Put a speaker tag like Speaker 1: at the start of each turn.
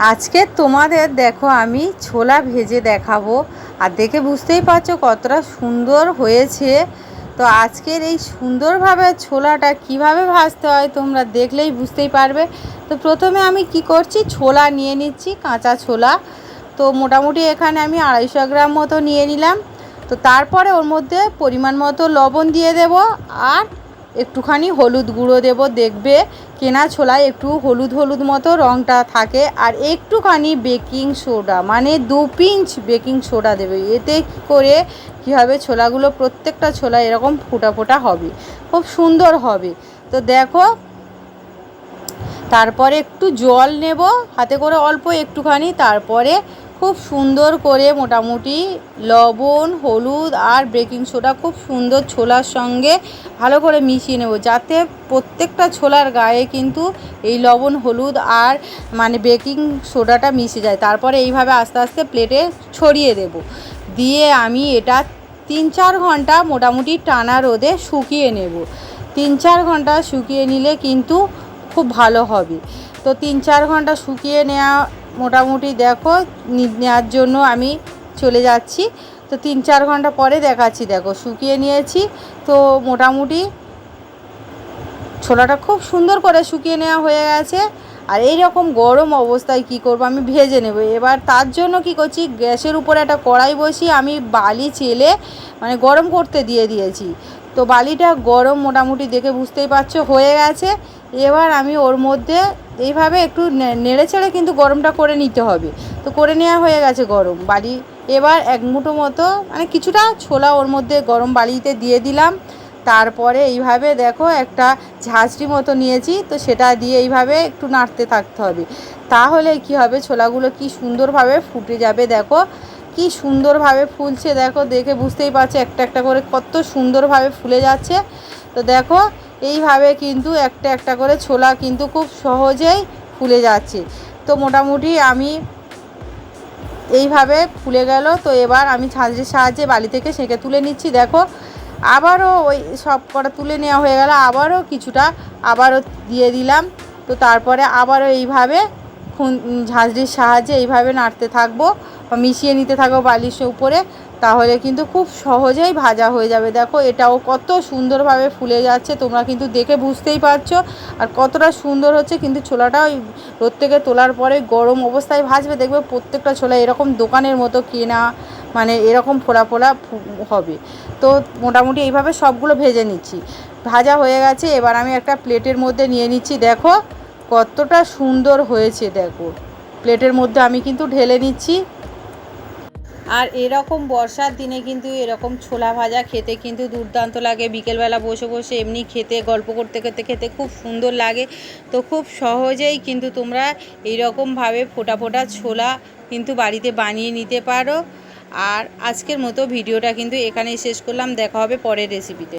Speaker 1: আজকে তোমাদের দেখো আমি ছোলা ভেজে দেখাবো। আর দেখে বুঝতেই পারছো কতটা সুন্দর হয়েছে। তো আজকের এই সুন্দরভাবে ছোলাটা কিভাবে ভাজতে হয় তোমরা দেখলেই বুঝতেই পারবে। তো প্রথমে আমি কি করছি, ছোলা নিয়ে নিচ্ছি, কাঁচা ছোলা। তো মোটামুটি এখানে আমি 250 গ্রাম মতো নিয়ে নিলাম। তো তারপরে ওর মধ্যে পরিমাণ মতো লবণ দিয়ে দেব, আর একটুখানি হলুদ গুঁড়ো দেব। দেখবে কেনা ছোলায় একটু হলুদ হলুদ মতো রঙটা থাকে। আর একটুখানি বেকিং সোডা, মানে 2 পিঞ্চ বেকিং সোডা দেবে। এতে করে কী হবে, ছোলাগুলো প্রত্যেকটা ছোলা এরকম ফোটা ফোটা হবে, খুব সুন্দর হবে। তো দেখো, তারপরে একটু জল নেব হাতে করে অল্প একটুখানি, তারপরে খুব সুন্দর করে মোটামুটি লবণ, হলুদ আর বেকিং সোডা খুব সুন্দর ছোলার সঙ্গে ভালো করে মিশিয়ে নেব, যাতে প্রত্যেকটা ছোলার গায়ে কিন্তু এই লবণ, হলুদ আর মানে বেকিং সোডাটা মিশে যায়। তারপরে এইভাবে আস্তে আস্তে প্লেটে ছড়িয়ে দেব। দিয়ে আমি এটা 3-4 ঘন্টা মোটামুটি টানা রোদে শুকিয়ে নেব। 3-4 ঘন্টা শুকিয়ে নিলে কিন্তু খুব ভালো হবে। তো 3-4 ঘন্টা শুকিয়ে নেওয়া মোটামুটি দেখো নেওয়ার জন্য আমি চলে যাচ্ছি। তো 3-4 ঘন্টা পরে দেখাচ্ছি। দেখো শুকিয়ে নিয়েছি। তো মোটামুটি ছোলাটা খুব সুন্দর করে শুকিয়ে নেওয়া হয়ে গেছে। আর এই রকম গরম অবস্থায় কি করব, আমি ভেজে নেব। এবার তার জন্য কি করছি, গ্যাসের উপরে একটা কড়াই বসিয়ে আমি বালি চেলে মানে গরম করতে দিয়ে দিয়েছি। তো বালিটা গরম মোটামুটি দেখে বুঝতেই পারছো হয়ে গেছে। এবার আমি ওর মধ্যে এইভাবে একটু নেড়ে ছেড়ে কিন্তু গরমটা করে নিতে হবে। তো করে নেওয়া হয়ে গেছে গরম বালি। এবার 1 মুঠো মতো মানে কিছুটা ছোলা ওর মধ্যে গরম বালিতে দিয়ে দিলাম। তারপরে এইভাবে দেখো একটা ঝাঁঝরি মতো নিয়েছি, তো সেটা দিয়ে এইভাবে একটু নাড়তে থাকতে হবে। তাহলে কি হবে, ছোলাগুলো কি সুন্দরভাবে ফুটে যাবে। দেখো কি সুন্দরভাবে ফুলছে, দেখো দেখে বুঝতেই পারছো একটা একটা করে কত সুন্দরভাবে ফুলে যাচ্ছে। তো দেখো এইভাবে কিন্তু একটা একটা করে ছোলা কিন্তু খুব সহজেই ফুলে যাচ্ছে। তো মোটামুটি আমি এইভাবে ফুলে গেল। তো এবার আমি ঝাঁঝরির সাহায্যে বালি থেকে সেঁকে তুলে নিচ্ছি। দেখো আবারও ওই সব কটা তুলে নেওয়া হয়ে গেল, আবারও কিছুটা আবারও দিয়ে দিলাম। তো তারপরে আবারও এইভাবে ঝাঁঝরির সাহায্যে এইভাবে নাড়তে থাকবো বা মিশিয়ে নিতে থাকবো বালির উপরে। তাহলে কিন্তু খুব সহজেই ভাজা হয়ে যাবে। দেখো এটাও কত সুন্দরভাবে ফুলে যাচ্ছে, তোমরা কিন্তু দেখে বুঝতেই পারছো আর কতটা সুন্দর হচ্ছে। কিন্তু ছোলাটা ওই রোদ থেকে তোলার পরে গরম অবস্থায় ভাজবে, দেখবে প্রত্যেকটা ছোলা এরকম দোকানের মতো কেনা মানে এরকম ফোলা ফোলা হবে। তো মোটামুটি এইভাবে সবগুলো ভেজে নিচ্ছি। ভাজা হয়ে গেছে, এবার আমি একটা প্লেটের মধ্যে নিয়ে নিচ্ছি। দেখো কতটা সুন্দর হয়েছে, দেখো প্লেটের মধ্যে আমি কিন্তু ঢেলে নিচ্ছি। আর এরকম বর্ষার দিনে কিন্তু এরকম ছোলা ভাজা খেতে কিন্তু দুর্দান্ত লাগে। বিকেলবেলা বসে বসে এমনি খেতে, গল্প করতে করতে খেতে খুব সুন্দর লাগে। তো খুব সহজেই কিন্তু তোমরা এইরকমভাবে ফোটা ফোটা ছোলা কিন্তু বাড়িতে বানিয়ে নিতে পারো। আর আজকের মতো ভিডিওটা কিন্তু এখানেই শেষ করলাম। দেখা হবে পরের রেসিপিতে।